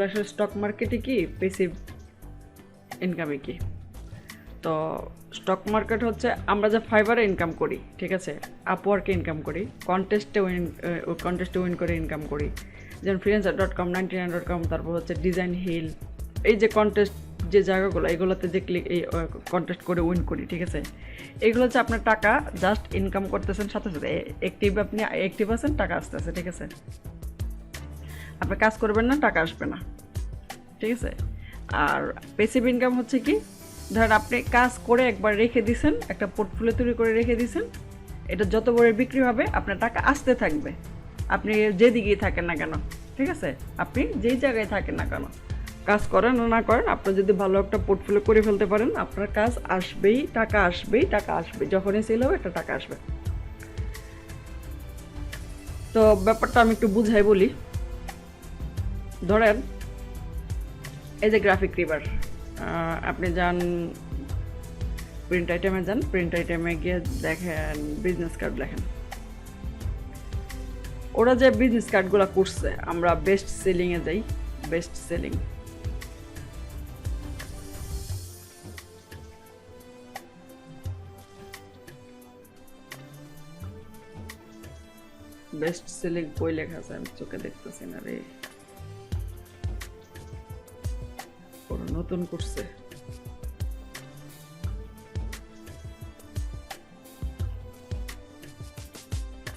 এগুলো আসলে স্টক মার্কেটে কি প্যাসিভ ইনকামে কি। তো স্টক মার্কেট হচ্ছে আমরা যে ফাইবারে ইনকাম করি, ঠিক আছে, আপওয়ার্কে ইনকাম করি, কন্টেস্টে উইন করে ইনকাম করি, যেমন freelancer.com, 99.com, তারপর হচ্ছে ডিজাইন হিল, এই যে কন্টেস্ট যে জায়গাগুলো এগুলোতে যে এই কন্টেস্ট করে উইন করি, ঠিক আছে। এগুলো হচ্ছে আপনার টাকা জাস্ট ইনকাম করতেছেন, সাথে সাথে আপনি অ্যাক্টিভ আছেন, টাকা আসতেছে, ঠিক আছে। আপনি কাজ করবেন না, টাকা আসবে না, ঠিক আছে। আর প্যাসিভ ইনকাম হচ্ছে কি, ধরেন আপনি কাজ করে একবার রেখে দিয়েছেন, একটা পোর্টফোলিও তৈরি করে রেখে দিয়েছেন, এটা যত বড় বিক্রি হবে আপনার টাকা আসতে থাকবে, আপনি যেদিকেই থাকেন না কেন, ঠিক আছে। আপনি যেই জায়গায় থাকেন না কেন, কাজ করেন না করেন, আপনি যদি ভালো একটা পোর্টফোলিও করে ফেলতে পারেন, আপনার কাজ আসবেই, টাকা আসবেই, টাকা আসবে, যখনই সেল হবে একটা টাকা আসবে। তো ব্যাপারটা আমি একটু বুঝাই বলি। ধরেন এই যে গ্রাফিক রিভার, আপনি যান প্রিন্ট আইটেমে, যান প্রিন্ট আইটেমে গিয়ে দেখেন বিজনেস কার্ড লেখেন। ওরা যে বিজনেস কার্ডগুলো করছে, আমরা বেস্ট সেলিংয়ে যাই, বেস্ট সেলিং, বেস্ট সেলিং কই লেখা আছে আমি চোখে দেখতেছি না রে, ওরা নতুন করছে,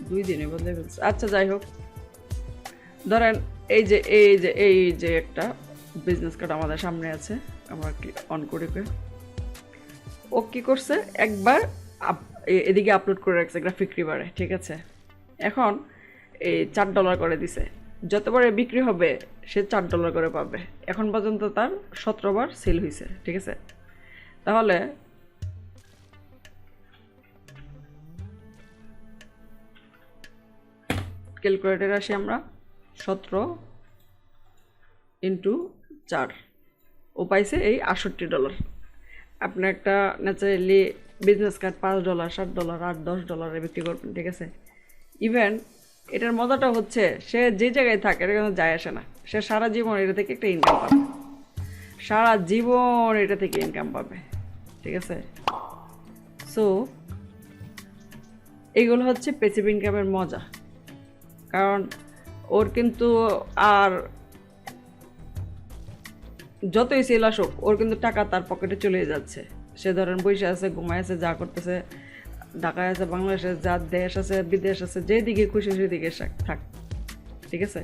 দুই দিনে বদলে ফেলছে। আচ্ছা যাই হোক, ধরেন এই যে একটা বিজনেস কার্ড আমাদের সামনে আছে, আমরা অন করে ও কি করছে, একবার এদিকে আপলোড করে রাখছে গ্রাফিক রিভারে, ঠিক আছে। এখন এই $4 করে দিছে, যতবারে বিক্রি হবে সে $4 করে পাবে। এখন পর্যন্ত তার 17 বার সেল হয়েছে, ঠিক আছে। তাহলে ক্যালকুলেটরে আসি আমরা, 17 × 4, ও পাইছে এই $68। আপনি একটা ন্যাচারালি বিজনেস কার্ড $5, $7, $8, $10 বিক্রি করবেন, ঠিক আছে। ইভেন এটার মজাটা হচ্ছে সে যে জায়গায় থাকে এটা কিন্তু যায় আসে না, সে সারা জীবন এটা থেকে একটা ইনকাম পাবে, সারা জীবন এটা থেকে ইনকাম পাবে, ঠিক আছে। সো এইগুলো হচ্ছে প্যাসিভ ইনকামের মজা, কারণ ওর কিন্তু আর যতই সেল আসুক ওর কিন্তু টাকা তার পকেটে চলে যাচ্ছে। সে ধরেন বসে আছে, ঘুমায় আছে, যা করতেছে, ঢাকায় আছে, বাংলাদেশে, যা দেশ আছে, বিদেশ আছে, যেদিকে খুশি সেদিকে থাক, ঠিক আছে।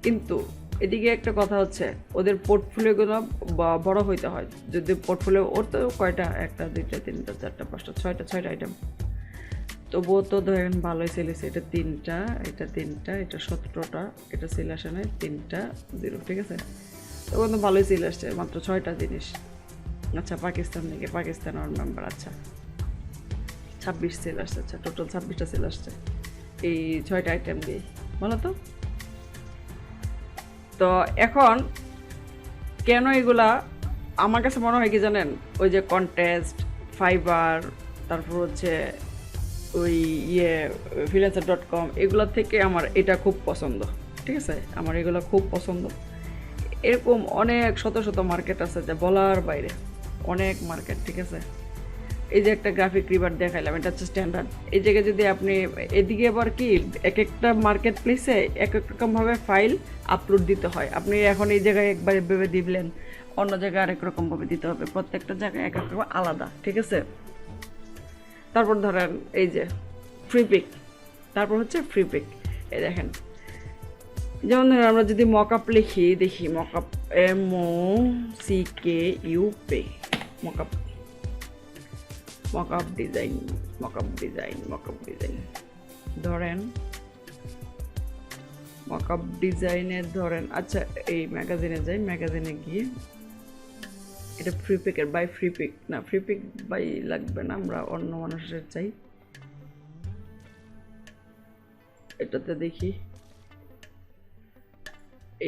কিন্তু এদিকে একটা কথা হচ্ছে, ওদের পোর্টফোলিওগুলো বড় হইতে হয়। যদি পোর্টফোলিও, ওর তো কয়টা, 1, 2, 3, 4, 5, 6টা আইটেম, তবুও তো ধরেন ভালোই সেল হয়েছে, এটা 3টা, এটা 3টা, এটা 17টা, এটা সেল আসে নাই, 3টা 0, ঠিক আছে। তখন তো ভালোই সেল আসছে, মাত্র 6টা জিনিস। আচ্ছা পাকিস্তান থেকে, পাকিস্তান ওর মেম্বার, আচ্ছা 26 সেল আসছে, আচ্ছা টোটাল 26টা সেল আসছে এই 6টা আইটেম দিয়ে, বলো তো। তো এখন কেন এগুলা আমার কাছে মনে হয় কি জানেন, ওই যে কন্টেস্ট, ফাইবার, তারপর হচ্ছে ওই freelancer.com, এগুলো থেকে আমার এটা খুব পছন্দ, ঠিক আছে। আমার এগুলো খুব পছন্দ। এরকম অনেক শত শত মার্কেট আছে যা বলার বাইরে, অনেক মার্কেট, ঠিক আছে। এই যে একটা গ্রাফিক রিভার দেখাইলাম, এটা হচ্ছে স্ট্যান্ডার্ড। এই জায়গায় যদি আপনি এদিকে আবার কি এক একটা মার্কেট প্লেসে এক এক রকমভাবে ফাইল আপলোড দিতে হয়। আপনি এখন এই জায়গায় একবার ভেবে দিলেন, অন্য জায়গায় আরেক রকমভাবে দিতে হবে, প্রত্যেকটা জায়গায় এক এক রকম আলাদা, ঠিক আছে। তারপর ধরেন এই যে ফ্রি পিক, তারপর হচ্ছে ফ্রি পিক, এই দেখেন, যেমন ধরেন আমরা যদি মকআপ লিখি, দেখি mockup, MOCKUP, mockup, mockup design, mockup design, mockup design, ধরেন মকআপ ডিজাইনের ধরেন, আচ্ছা এই ম্যাগাজিনে যাই, ম্যাগাজিনে গিয়ে এটা ফ্রি পিকের, বাই ফ্রি পিক, না ফ্রি পিক বাই লাগবে না, আমরা অন্য মানুষের চাই। এটাতে দেখি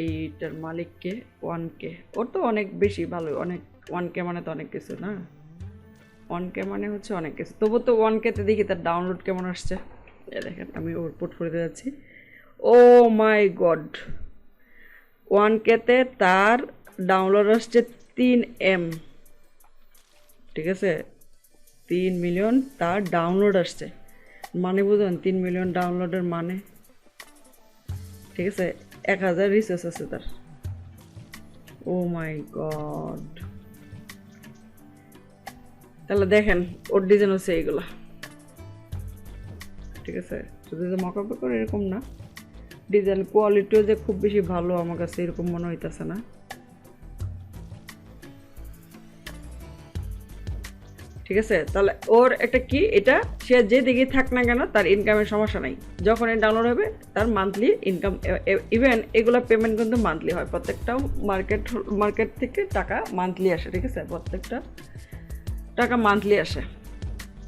এইটার মালিককে 1K, ওর তো অনেক বেশি ভালো, অনেক 1K মানে তো অনেক কিছু না, 1K মানে হচ্ছে অনেক কিছু, তবু তো 1K-তে দেখি তার ডাউনলোড কেমন আসছে। দেখেন আমি ওর পোর্টফোলিওতে যাচ্ছি, ও মাই গড, 1K-তে তার ডাউনলোড আসছে 3M, ঠিক আছে, 3 মিলিয়ন তার ডাউনলোড আসছে, মানে বুঝুন 3 মিলিয়ন ডাউনলোডের মানে, ঠিক আছে, 1000 রিসোর্স আছে তার। ও মাই গড, তাহলে দেখেন ওর ডিজাইন হচ্ছে এইগুলা, ঠিক আছে, শুধু যে মকআপ করে এরকম না, ডিজাইন কোয়ালিটিও যে খুব বেশি ভালো আমার কাছে এরকম মনে হইতেছে না, ঠিক আছে। তাহলে ওর একটা কি, এটা সে যে দিকে থাক না কেন তার ইনকামের সমস্যা নাই, যখন এই ডাউনলোড হবে তার মান্থলি ইনকাম, ইভেন এগুলো পেমেন্ট কিন্তু মান্থলি হয়, প্রত্যেকটা মার্কেট থেকে টাকা মান্থলি আসে, ঠিক আছে, প্রত্যেকটা টাকা মান্থলি আসে।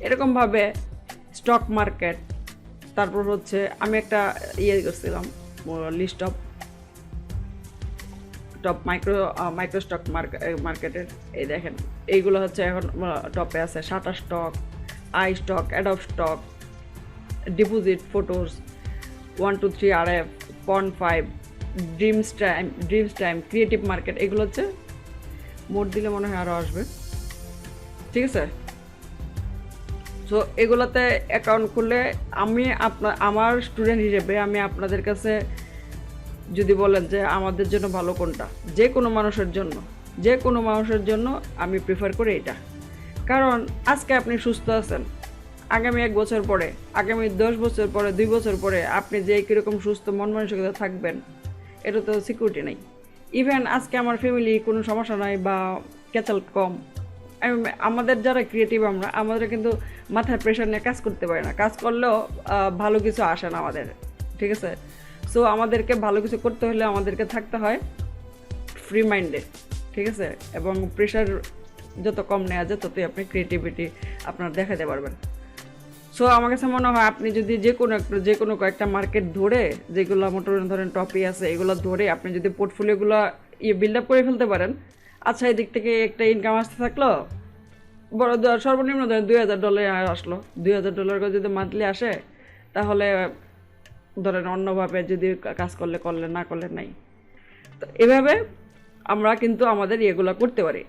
এরকমভাবে স্টক মার্কেট, তারপর হচ্ছে আমি একটা ইয়ে করছিলাম list of top micro stock মার্কেটের, এই দেখেন এইগুলো হচ্ছে এখন টপে আছে, Shutterstock, iStock, Adobe stock, Depositphotos, 123 RF, পন5, ড্রিমস টাইম, ক্রিয়েটিভ মার্কেট, এগুলো হচ্ছে মোট দিলে মনে হয় আরও আসবে, ঠিক আছে। সো এগুলোতে অ্যাকাউন্ট খুললে আমি আমার স্টুডেন্ট হিসেবে আমি আপনাদের কাছে যদি বলেন যে আমাদের জন্য ভালো কোনটা, যে কোনো মানুষের জন্য আমি প্রিফার করি এটা। কারণ আজকে আপনি সুস্থ আছেন, আগামী 1 বছর পরে, আগামী 10 বছর পরে, 2 বছর পরে আপনি যে কীরকম সুস্থ মন মানসিকতা থাকবেন এটা তো সিকিউরিটি নেই। ইভেন আজকে আমার ফ্যামিলি কোনো সমস্যা নাই বা ক্যাচাল কম, আমাদের যারা ক্রিয়েটিভ আমাদের কিন্তু মাথায় প্রেশার নিয়ে কাজ করতে পারি না, কাজ করলেও ভালো কিছু আসে না আমাদের, ঠিক আছে। সো আমাদেরকে ভালো কিছু করতে হলে আমাদেরকে থাকতে হয় ফ্রি মাইন্ডে, ঠিক আছে, এবং প্রেশার যত কম নেওয়া যায় ততই আপনি ক্রিয়েটিভিটি আপনার দেখাতে পারবেন। সো আমার কাছে মনে হয় আপনি যদি যে কোনো কয়েকটা মার্কেট ধরে, যেগুলো মোটর ধরেন টপি আছে, এগুলো ধরে আপনি যদি পোর্টফোলিওগুলো বিল্ড আপ করে ফেলতে পারেন, আচ্ছা এই দিক থেকে একটা ইনকাম আসতে থাকলো, বড় সর্বনিম্ন ধরেন $2000 আসলো, $2000 করে যদি মান্থলি আসে, তাহলে ধরেন অন্যভাবে যদি কাজ করলে না করলে নাই। তো এভাবে আমরা কিন্তু আমাদের ইয়েগুলো করতে পারি।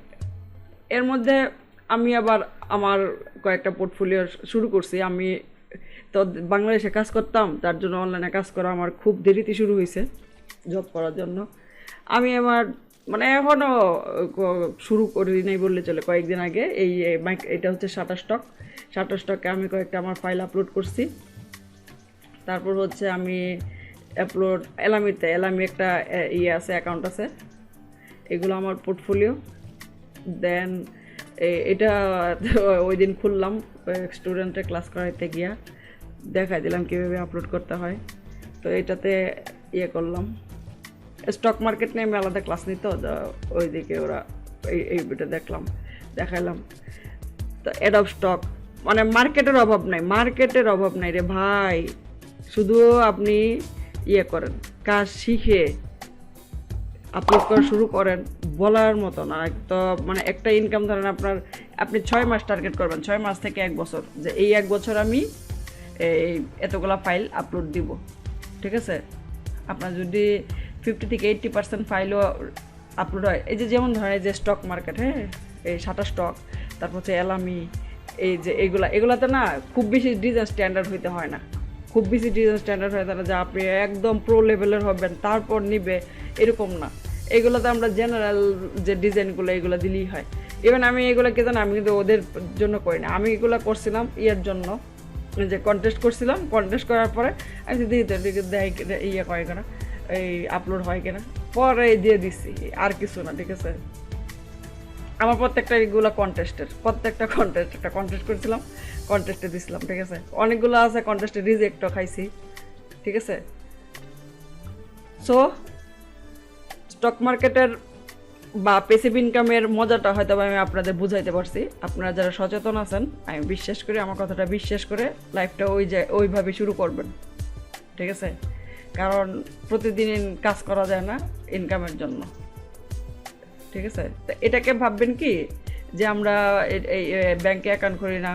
এর মধ্যে আমি আবার আমার কয়েকটা পোর্টফোলিও শুরু করছি। আমি তো বাংলাদেশে কাজ করতাম, তার জন্য অনলাইনে কাজ করা আমার খুব দেরিতে শুরু হয়েছে জব করার জন্য। আমি আমার মানে এখনও শুরু করি নাই বললে চলে, কয়েকদিন আগে এটা হচ্ছে শাটা স্টকে আমি কয়েকটা আমার ফাইল আপলোড করছি। তারপর হচ্ছে আমি আপলোড এলামি একটা ইয়ে আছে, অ্যাকাউন্ট আছে, এগুলো আমার পোর্টফোলিও। দেন এটা ওই দিন খুললাম স্টুডেন্টের ক্লাস করাইতে গিয়া, দেখাই দিলাম কীভাবে আপলোড করতে হয়। তো এটাতে ইয়ে করলাম, স্টক মার্কেট নিয়ে আমি আলাদা ক্লাস নিত, ওইদিকে ওরা এইটা দেখাইলাম। তো অ্যাডপ স্টক, মানে মার্কেটের অভাব নাই রে ভাই, শুধু আপনি ইয়ে করেন, কাজ শিখে আপলোড করা শুরু করেন, বলার মতো না। তো মানে একটা ইনকাম ধরেন আপনি 6 মাস টার্গেট করবেন, 6 মাস থেকে 1 বছর, যে এই 1 বছর আমি এই এতগুলা ফাইল আপলোড দিব, ঠিক আছে। আপনার যদি 50 থেকে 80% ফাইলও আপলোড হয়, এই যে যেমন ধরেন এই যে স্টক মার্কেট, হ্যাঁ, এই শাটা স্টক, তারপর হচ্ছে এলামি, এই যে এগুলাতে না খুব বেশি ডিজাইন স্ট্যান্ডার্ড হইতে হয় না, যে আপনি একদম প্রো লেভেলের হবেন তারপর নিবে, এরকম না। এগুলোতে আমরা জেনারেল যে ডিজাইনগুলো এগুলো দিলেই হয়। ইভেন আমি এগুলো কে জানি, আমি কিন্তু ওদের জন্য করি না, আমি এগুলো করছিলাম ইয়ের জন্য, যে কন্টেস্ট করছিলাম, কন্টেস্ট করার পরে আমি দেয় ইয়ে করে কিনা, এই আপলোড হয় কিনা, পরে দিয়ে দিচ্ছি, আর কিছু না, ঠিক আছে। আমার প্রত্যেকটা একটা কন্টেস্ট করেছিলাম, কন্টেস্টে দিছিলাম, ঠিক আছে। অনেকগুলো আছে কন্টেস্টে রিজেক্টও খাইছি, ঠিক আছে। সো স্টক মার্কেটের বা প্যাসিভ ইনকামের মজাটা হয়তো আমি আপনাদের বুঝাইতে পারছি। আপনারা যারা সচেতন আছেন, আমি বিশ্বাস করি, আমার কথাটা বিশ্বাস করে লাইফটা ওইভাবে শুরু করবেন, ঠিক আছে। কারণ প্রতিদিন কাজ করা যায় না ইনকামের জন্য, ঠিক আছে। তো এটাকে ভাববেন কি যে আমরা এই ব্যাংকে অ্যাকাউন্ট করি না,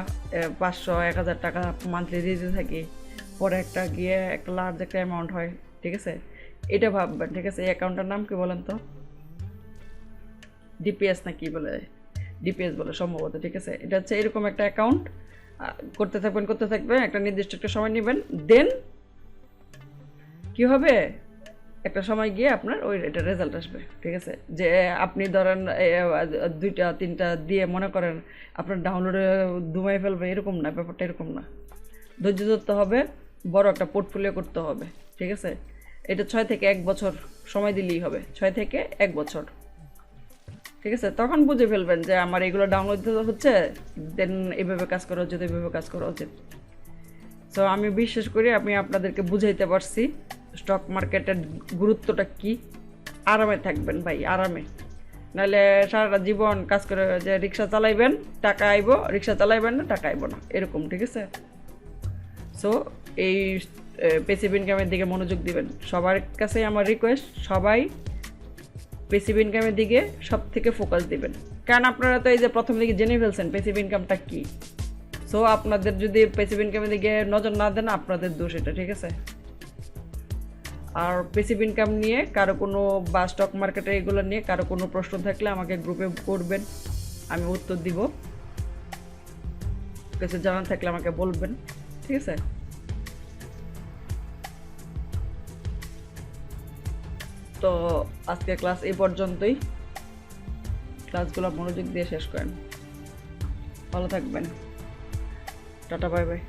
500-1000 টাকা মান্থলি দিতে থাকি, পরে একটা গিয়ে একটা লার্জ একটা অ্যামাউন্ট হয়, ঠিক আছে। এটা ভাববেন, ঠিক আছে? এই অ্যাকাউন্টটার নাম কি বলেন তো? ডিপিএস না কি বলে, ডিপিএস বলে সম্ভবত, ঠিক আছে? এটা হচ্ছে এরকম একটা অ্যাকাউন্ট, করতে থাকবেন, একটা নির্দিষ্ট একটা সময় নেবেন, দেন কি হবে, একটা সময় গিয়ে আপনার ওই এটা রেজাল্ট আসবে, ঠিক আছে? যে আপনি ধরেন 2টা 3টা দিয়ে মনে করেন আপনার ডাউনলোডে দুমাই ফেলবে, এরকম না, ব্যাপারটা এরকম না। ধৈর্য ধরতে হবে, বড় একটা পোর্টফোলিও করতে হবে, ঠিক আছে? এটা 6 থেকে 1 বছর সময় দিলেই হবে, 6 থেকে 1 বছর, ঠিক আছে? তখন বুঝে ফেলবেন যে আমার এগুলো ডাউনলোড হচ্ছে, দেন এইভাবে কাজ করা উচিত, এইভাবে কাজ করা উচিত। সো আমি বিশ্বাস করি আমি আপনাদেরকে বুঝাইতে পারছি স্টক মার্কেটের গুরুত্বটা কি। আরামে থাকবেন ভাই, আরামে, নাহলে সারাটা জীবন কাজ করে যে রিক্সা চালাইবেন টাকা আইব, রিক্সা চালাইবেন না টাকা আইব না, এরকম, ঠিক আছে? সো এই প্যাসিভ ইনকামের দিকে মনোযোগ দিবেন। সবার কাছে আমার রিকোয়েস্ট, সবাই প্যাসিভ ইনকামের দিকে সব থেকে ফোকাস দিবেন, কারণ আপনারা তো এই যে প্রথম দিকে জেনে ফেলছেন প্যাসিভ ইনকামটা কী। সো আপনাদের যদি প্যাসিভ ইনকামের দিকে নজর না দেন, আপনাদের দোষ এটা, ঠিক আছে? আর প্যাসিভ ইনকাম নিয়ে কারো কোনো বা স্টক মার্কেটে এগুলো নিয়ে কারো কোনো প্রশ্ন থাকলে আমাকে গ্রুপে করবেন, আমি উত্তর দিব। কিছু জানার থাকলে আমাকে বলবেন, ঠিক আছে? তো আজকে ক্লাস এই পর্যন্তই, ক্লাসগুলো মনোযোগ দিয়ে শেষ করেন। ভালো থাকবেন, টাটা, বাই বাই।